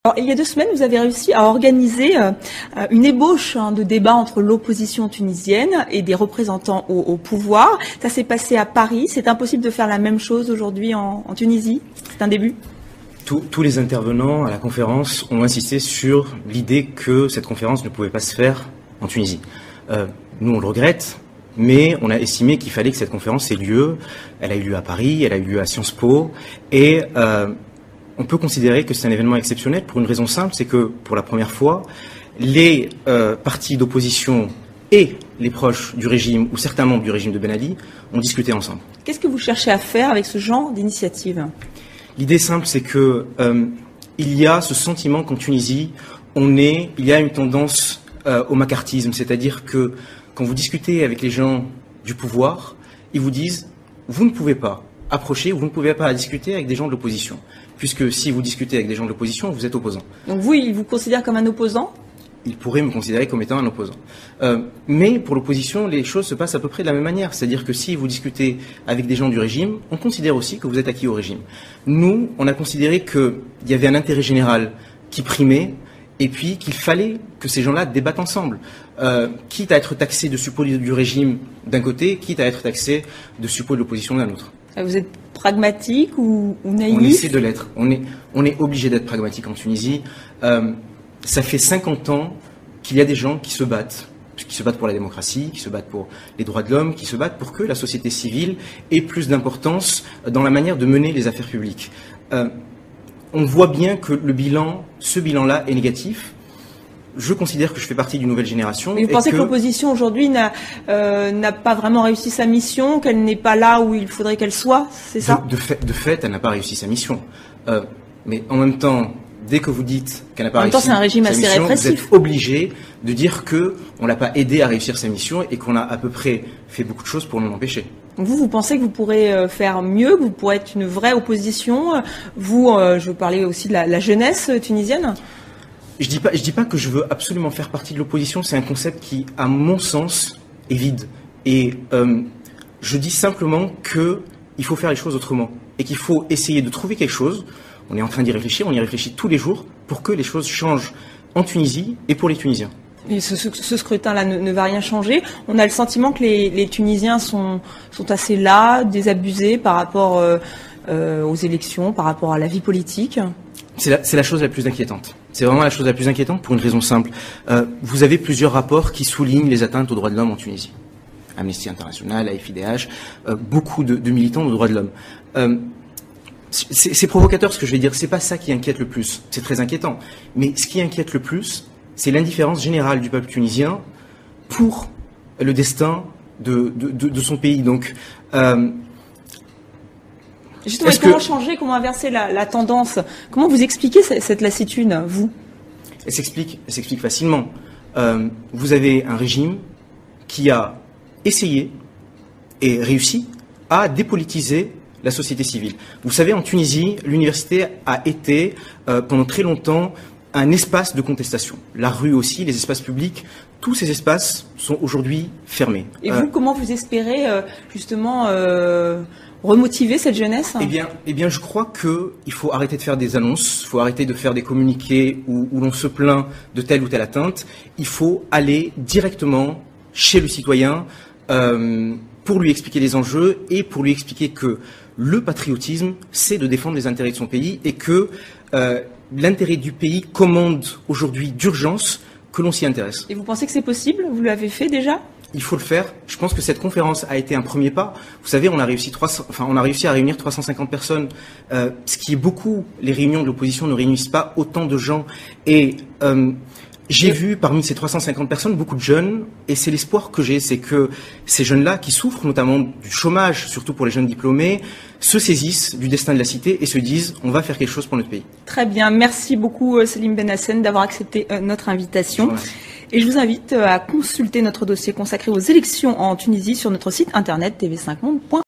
Alors, il y a 2 semaines, vous avez réussi à organiser une ébauche de débat entre l'opposition tunisienne et des représentants au pouvoir. Ça s'est passé à Paris. C'est impossible de faire la même chose aujourd'hui en Tunisie. C'est un début. Tous les intervenants à la conférence ont insisté sur l'idée que cette conférence ne pouvait pas se faire en Tunisie. Nous, on le regrette, mais on a estimé qu'il fallait que cette conférence ait lieu. Elle a eu lieu à Paris, elle a eu lieu à Sciences Po, et on peut considérer que c'est un événement exceptionnel pour une raison simple, c'est que pour la première fois, les partis d'opposition et les proches du régime, ou certains membres du régime de Ben Ali, ont discuté ensemble. Qu'est-ce que vous cherchez à faire avec ce genre d'initiative ? L'idée simple, c'est que il y a ce sentiment qu'en Tunisie, il y a une tendance au macartisme, c'est-à-dire que quand vous discutez avec les gens du pouvoir, ils vous disent « vous ne pouvez pas approcher, vous ne pouvez pas discuter avec des gens de l'opposition, puisque si vous discutez avec des gens de l'opposition, vous êtes opposant. » Donc vous, ils vous considèrent comme un opposant ? Il pourrait me considérer comme étant un opposant. Mais pour l'opposition, les choses se passent à peu près de la même manière. C'est-à-dire que si vous discutez avec des gens du régime, on considère aussi que vous êtes acquis au régime. Nous, on a considéré qu'il y avait un intérêt général qui primait, et puis qu'il fallait que ces gens-là débattent ensemble. Quitte à être taxés de suppôts du régime d'un côté, quitte à être taxés de suppôts de l'opposition d'un autre. Vous êtes pragmatique ou naïf ? On essaie de l'être. On est obligé d'être pragmatique en Tunisie. Ça fait 50 ans qu'il y a des gens qui se battent pour la démocratie, qui se battent pour les droits de l'homme, qui se battent pour que la société civile ait plus d'importance dans la manière de mener les affaires publiques. On voit bien que ce bilan-là est négatif. Je considère que je fais partie d'une nouvelle génération. Mais vous pensez que l'opposition aujourd'hui n'a pas vraiment réussi sa mission, qu'elle n'est pas là où il faudrait qu'elle soit, c'est ça ? De fait, elle n'a pas réussi sa mission. Mais en même temps, dès que vous dites qu'elle n'a pas réussi c'est un régime assez répressif. Vous êtes obligé de dire qu'on l'a pas aidé à réussir sa mission et qu'on a à peu près fait beaucoup de choses pour nous l'empêcher. Vous pensez que vous pourrez faire mieux, que vous pourrez être une vraie opposition ? Vous, je veux parler aussi de la jeunesse tunisienne ? Je dis pas que je veux absolument faire partie de l'opposition. C'est un concept qui, à mon sens, est vide. Et je dis simplement qu'il faut faire les choses autrement et qu'il faut essayer de trouver quelque chose. On est en train d'y réfléchir, on y réfléchit tous les jours pour que les choses changent en Tunisie et pour les Tunisiens. Et ce scrutin-là ne va rien changer. On a le sentiment que les Tunisiens sont assez las, désabusés par rapport aux élections, par rapport à la vie politique. C'est la chose la plus inquiétante. C'est vraiment la chose la plus inquiétante pour une raison simple. Vous avez plusieurs rapports qui soulignent les atteintes aux droits de l'homme en Tunisie. Amnesty International, AFIDH, beaucoup de militants des droits de l'homme. C'est provocateur ce que je vais dire, c'est pas ça qui inquiète le plus, c'est très inquiétant. Mais ce qui inquiète le plus, c'est l'indifférence générale du peuple tunisien pour le destin de son pays. Donc, justement, comment changer, comment inverser la tendance ? Comment vous expliquez cette lassitude, vous ? Elle s'explique facilement. Vous avez un régime qui a essayé et réussi à dépolitiser la société civile. Vous savez, en Tunisie, l'université a été pendant très longtemps un espace de contestation. La rue aussi, les espaces publics, tous ces espaces sont aujourd'hui fermés. Et vous, comment vous espérez justement remotiver cette jeunesse ? Eh bien, je crois qu'il faut arrêter de faire des annonces, il faut arrêter de faire des communiqués où l'on se plaint de telle ou telle atteinte. Il faut aller directement chez le citoyen pour lui expliquer les enjeux et pour lui expliquer que le patriotisme, c'est de défendre les intérêts de son pays et que l'intérêt du pays commande aujourd'hui d'urgence que l'on s'y intéresse. Et vous pensez que c'est possible ? Vous l'avez fait déjà ? Il faut le faire. Je pense que cette conférence a été un premier pas. Vous savez, on a réussi à réunir 350 personnes, ce qui est beaucoup. Les réunions de l'opposition ne réunissent pas autant de gens. Et j'ai vu parmi ces 350 personnes beaucoup de jeunes, et c'est l'espoir que j'ai, c'est que ces jeunes-là, qui souffrent notamment du chômage, surtout pour les jeunes diplômés, se saisissent du destin de la cité et se disent on va faire quelque chose pour notre pays. Très bien, merci beaucoup Selim Benhassen d'avoir accepté notre invitation. Et je vous invite à consulter notre dossier consacré aux élections en Tunisie sur notre site internet tv5monde.fr.